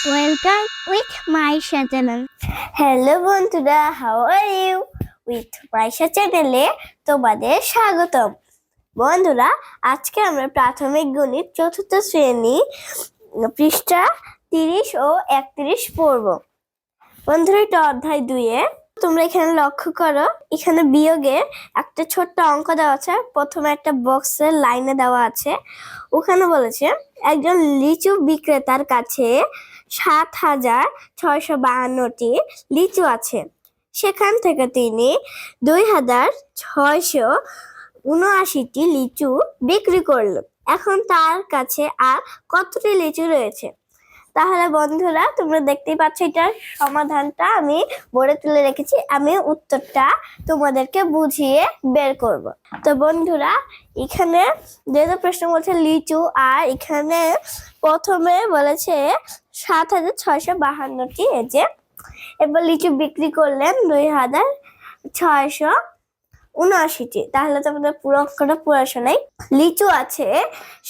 Welcome with Maisha channel. Hello বন্ধুরা, how are you? With Maisha চ্যানেলে তোমাদের স্বাগতম। বন্ধুরা, আজকে আমরা প্রাথমিক গণিত চতুর্থ শ্রেণী পৃষ্ঠা 30 ও 31 পড়ব। বন্ধুরা, এটা অধ্যায় 2-এ। তোমরা এখানে লক্ষ্য করো, এখানে বিয়োগের একটা ছোট্ট অঙ্ক দেওয়া আছে। প্রথমে একটা বক্সের লাইনে দেওয়া আছে, ওখানে বলেছে একজন লিচু বিক্রেতার কাছে 7,652টি লিচু আছে। সেখান থেকে তিনি 2,679টি লিচু বিক্রি করলেন। এখন তার কাছে আর কতটি লিচু রয়েছে? তাহলে বন্ধুরা, তোমরা দেখতেই পাচ্ছ, এটার সমাধানটা আমি বোর্ডে তুলে রেখেছি। আমি উত্তরটা তোমাদেরকে বুঝিয়ে বের করব। তো বন্ধুরা, এখানে যেহেতু প্রশ্ন বলছে লিচু, আর এখানে প্রথমে বলেছে 7,652টি, এই যে এবার লিচু বিক্রি করলেন 2,679টি। তাহলে তোমাদের পুরো অঙ্কটা পুরো শোনাই। লিচু আছে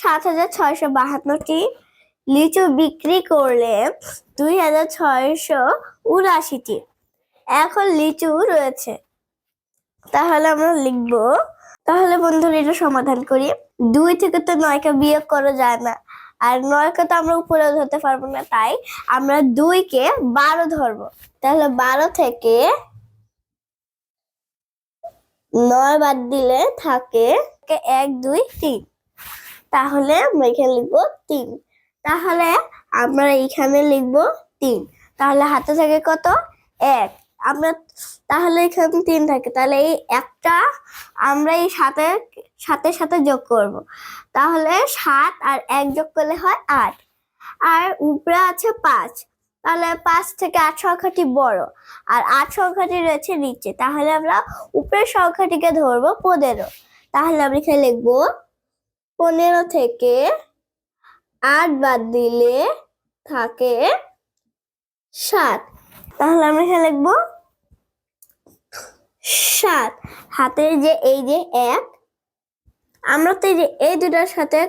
7,652টি, লিচু বিক্রি করলে 2,679টি। এখন লিচু রয়েছে, তাহলে আমরা লিখবো। তাহলে বন্ধুরা, এটা সমাধান করি। 2 থেকে তো 9কে বিয়োগ করা যায় না, আর 9কে তো আমরা উপরে ধরতে পারবো না, তাই আমরা 2কে 12 ধরবো। তাহলে 12 থেকে 9 বাদ দিলে থাকে 1, 2, 3। তাহলে আমরা এখানে লিখবো 3। তাহলে আমরা এখানে লিখবো 3। তাহলে হাতে থাকে কত? 1। আমরা তাহলে এখানে 3 থাকে, তাহলে এই একটা আমরা এই সাথে সাথে যোগ করব। তাহলে 7 আর 1 যোগ করলে হয় 8। আর উপরে আছে 5, তাহলে 5 থেকে 8 সংখ্যাটি বড়, আর 8 সংখ্যাটি রয়েছে নিচে। তাহলে আমরা উপরের সংখ্যাটিকে ধরবো 15। তাহলে আমরা এখানে লিখবো 15 থেকে 8 বাদ দিলে থাকে 7। তাহলে আমরা এখানে লিখবো 7। হাতের যে এই যে 1, আমরা তো এই দুটার সাথে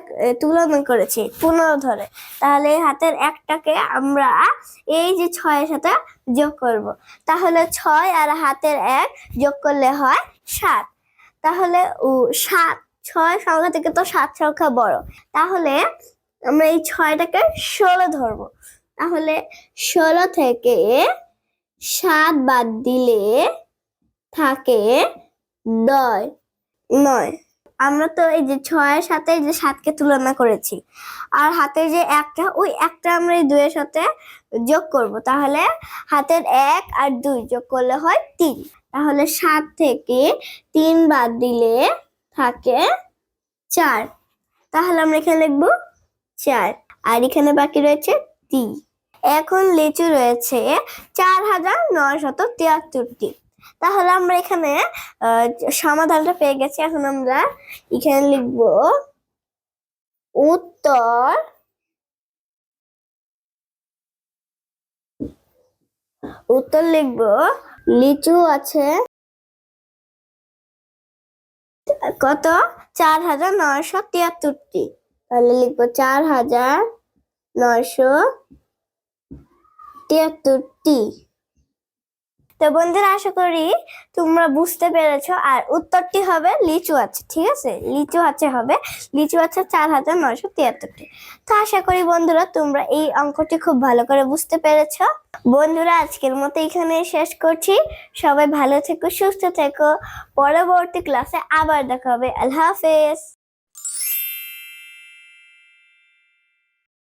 তুলনা করেছি 15 ধরে। তাহলে হাতের 1টাকে আমরা এই যে 6 এর সাথে যোগ করব। তাহলে 6 আর হাতের 1 যোগ করলে হয় 7। তাহলে 6 সংখ্যা থেকে তো 7 সংখ্যা বড়, তাহলে আমরা এই 6টাকে 16 ধরবো। তাহলে 16 থেকে 7 বাদ দিলে থাকে 9। আমরা তো এই যে 6 এর সাথে এই যে 7কে তুলনা করেছি, আর হাতের যে 1টা, ওই 1টা আমরা এই 2 এর সাথে যোগ করব। তাহলে হাতের 1 আর 2 যোগ করলে হয় 3। তাহলে 7 থেকে 3 বাদ দিলে থাকে 4। তাহলে আমরা এখানে লিখবো 4, আর এখানে বাকি রয়েছে 3। এখন লিচু রয়েছে 4,973টি। তাহলে আমরা এখানে সমাধানটা পেয়ে গেছি। এখন আমরা এখানে লিখবো উত্তর লিখবো লিচু আছে কত? 4,973টি। তাহলে লিখবো 4,973টি। তো বন্ধুরা, আশা করি তোমরা বুঝতে পেরেছো। আর উত্তরটি হবে লিচু আছে, ঠিক আছে? লিচু আছে 4,973টি। তো আশা করি বন্ধুরা, তোমরা এই অঙ্কটি খুব ভালো করে বুঝতে পেরেছো। বন্ধুরা, আজকের মতো এখানে শেষ করছি। সবাই ভালো থেকো, সুস্থ থেকো। পরবর্তী ক্লাসে আবার দেখা হবে। আল্লাহ হাফেজ।